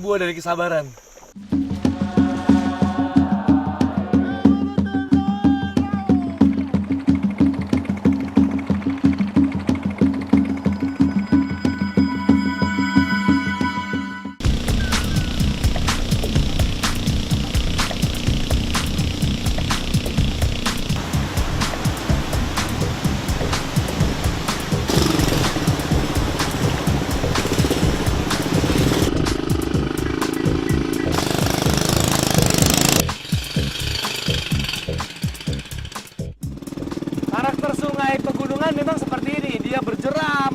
buah dari kesabaran. Karakter sungai pegunungan memang seperti ini, dia berjeram.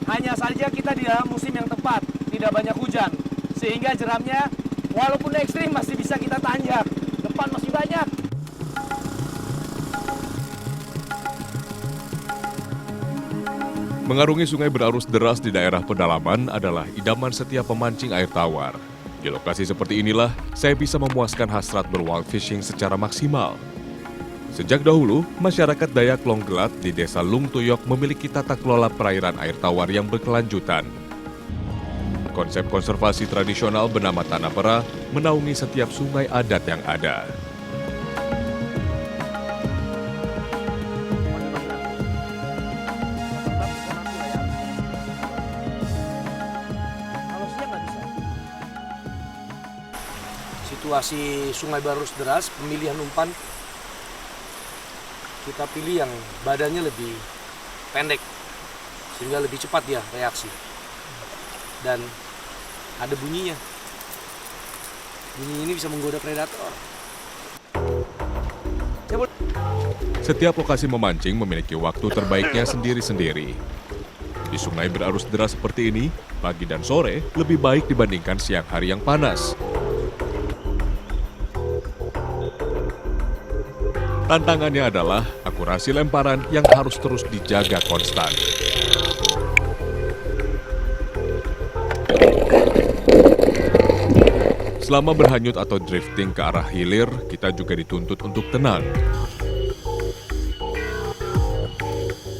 Hanya saja kita di dalam musim yang tepat, tidak banyak hujan. Sehingga jeramnya walaupun ekstrim masih bisa kita tanjak. Depan masih banyak. Mengarungi sungai berarus deras di daerah pedalaman adalah idaman setiap pemancing air tawar. Di lokasi seperti inilah, saya bisa memuaskan hasrat berwild fishing secara maksimal. Sejak dahulu, masyarakat Dayak Longgelat di Desa Lung Tuyok memiliki tata kelola perairan air tawar yang berkelanjutan. Konsep konservasi tradisional bernama Tanah Pera menaungi setiap sungai adat yang ada. Situasi sungai berarus deras, pemilihan umpan kita pilih yang badannya lebih pendek sehingga lebih cepat dia reaksi dan ada bunyinya. Bunyi ini bisa menggoda predator. Cabut. Setiap lokasi memancing memiliki waktu terbaiknya sendiri-sendiri. Di sungai berarus deras seperti ini, pagi dan sore lebih baik dibandingkan siang hari yang panas. Tantangannya adalah akurasi lemparan yang harus terus dijaga konstan. Selama berhanyut atau drifting ke arah hilir, kita juga dituntut untuk tenang.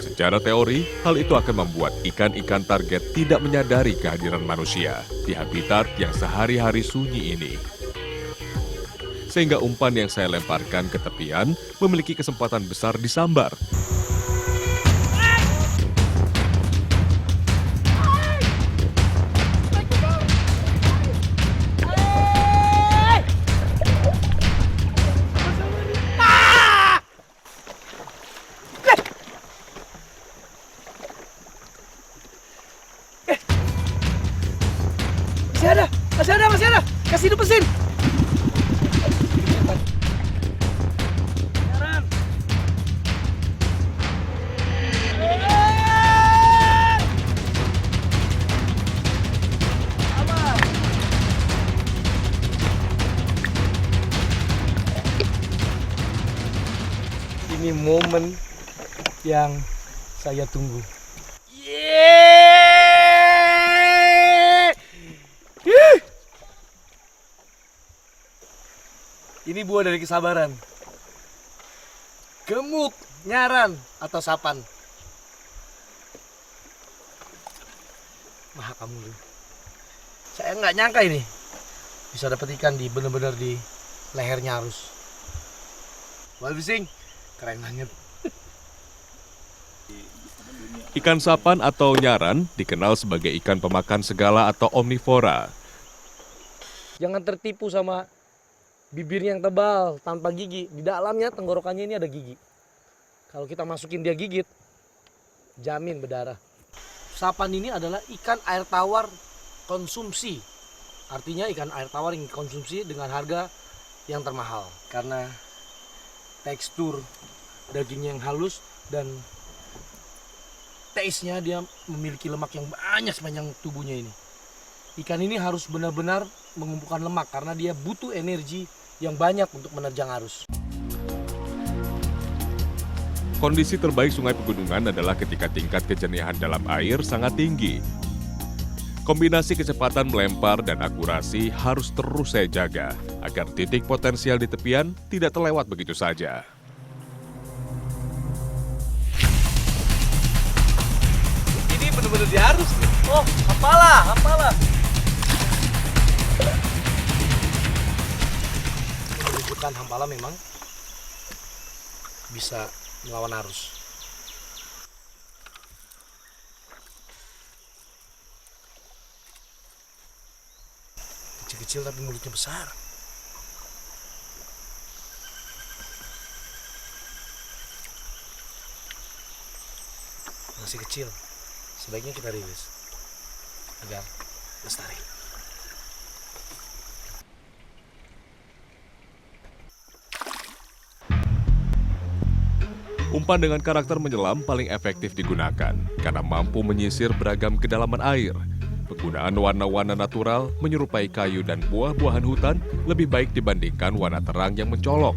Secara teori, hal itu akan membuat ikan-ikan target tidak menyadari kehadiran manusia di habitat yang sehari-hari sunyi ini. Sehingga umpan yang saya lemparkan ke tepian memiliki kesempatan besar disambar. Masih ada, kasih lepasin. Ini momen yang saya tunggu. Ini buah dari kesabaran. Gemuk, nyaran, atau sapan. Maha kamu lu. Saya nggak nyangka ini bisa dapat ikan di bener-bener di lehernya arus. Wild fishing, keren banget. Ikan sapan atau nyaran dikenal sebagai ikan pemakan segala atau omnivora. Jangan tertipu sama bibirnya yang tebal, tanpa gigi. Di dalamnya, tenggorokannya ini ada gigi. Kalau kita masukin dia gigit, jamin berdarah. Sapan ini adalah ikan air tawar konsumsi. Artinya ikan air tawar yang dikonsumsi dengan harga yang termahal. Karena tekstur dagingnya yang halus dan taste-nya dia memiliki lemak yang banyak sepanjang tubuhnya ini. Ikan ini harus benar-benar mengumpulkan lemak karena dia butuh energi yang banyak untuk menerjang arus. Kondisi terbaik sungai pegunungan adalah ketika tingkat kejernihan dalam air sangat tinggi. Kombinasi kecepatan melempar dan akurasi harus terus saya jaga agar titik potensial di tepian tidak terlewat begitu saja. Ini benar-benar di arus. Oh, apalah. Menunjukkan hampala memang bisa melawan arus. Kecil-kecil tapi mulutnya besar. Masih kecil, sebaiknya kita rilis agar lestari. Umpan dengan karakter menyelam paling efektif digunakan karena mampu menyisir beragam kedalaman air. Penggunaan warna-warna natural menyerupai kayu dan buah-buahan hutan lebih baik dibandingkan warna terang yang mencolok.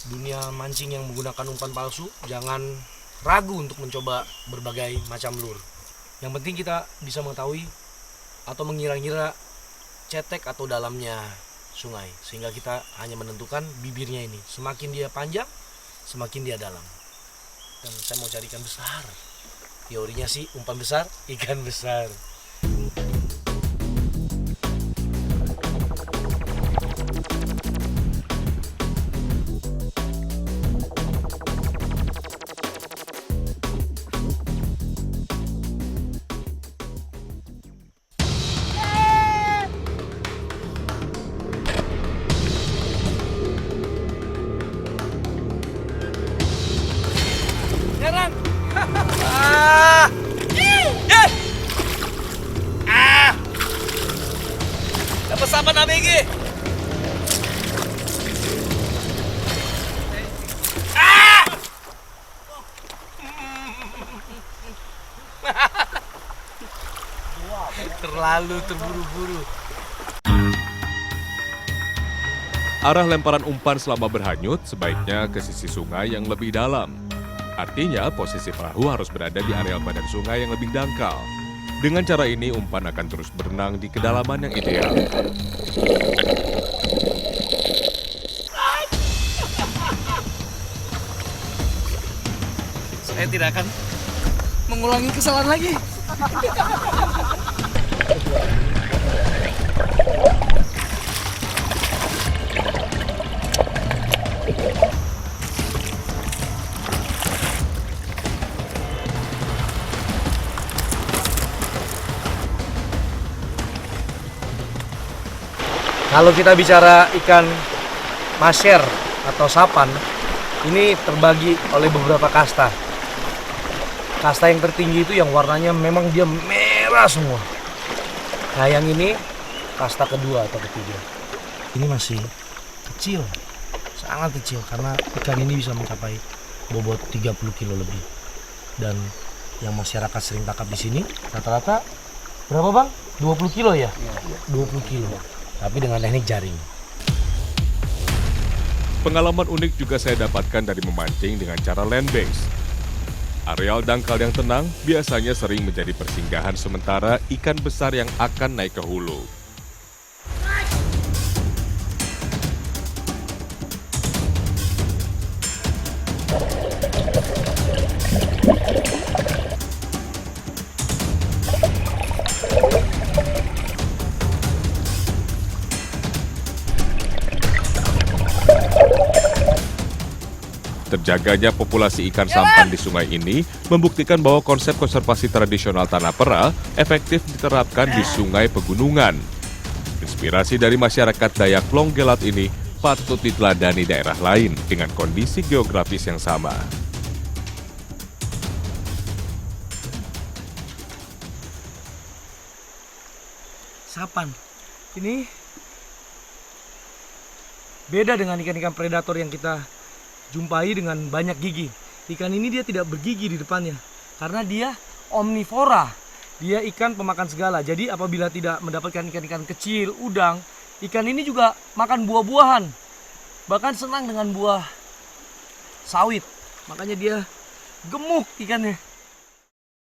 Dunia mancing yang menggunakan umpan palsu, jangan ragu untuk mencoba berbagai macam lure. Yang penting kita bisa mengetahui atau mengira-ngira cetek atau dalamnya sungai, sehingga kita hanya menentukan bibirnya ini. Semakin dia panjang, semakin dia dalam. Dan saya mau cari ikan besar. Teorinya sih umpan besar, ikan besar. Nyerang! Ah! Ah! Dapat sapan ABG. Ah! Terlalu terburu-buru. Arah lemparan umpan selama berhanyut sebaiknya ke sisi sungai yang lebih dalam. Artinya, posisi perahu harus berada di areal badan sungai yang lebih dangkal. Dengan cara ini, umpan akan terus berenang di kedalaman yang ideal. Saya tidak akan mengulangi kesalahan lagi. Kalau kita bicara ikan masher atau sapan, ini terbagi oleh beberapa kasta. Kasta yang tertinggi itu yang warnanya memang dia merah semua. Nah yang ini kasta kedua atau ketiga. Ini masih kecil, sangat kecil karena ikan ini bisa mencapai bobot 30 kilo lebih. Dan yang masyarakat sering tangkap di sini rata-rata berapa bang? 20 kilo ya? 20 kilo. Tapi dengan teknik jaring. Pengalaman unik juga saya dapatkan dari memancing dengan cara land base. Areal dangkal yang tenang biasanya sering menjadi persinggahan sementara ikan besar yang akan naik ke hulu. Terjaganya populasi ikan sampan di sungai ini membuktikan bahwa konsep konservasi tradisional tanah pera efektif diterapkan di sungai pegunungan. Inspirasi dari masyarakat Dayak Longgelat ini patut diteladani daerah lain dengan kondisi geografis yang sama. Sapan ini beda dengan ikan-ikan predator yang kita jumpai dengan banyak gigi. Ikan ini dia tidak bergigi di depannya karena dia omnivora. Dia ikan pemakan segala. Jadi apabila tidak mendapatkan ikan-ikan kecil, udang, ikan ini juga makan buah-buahan. Bahkan senang dengan buah sawit. Makanya dia gemuk ikannya.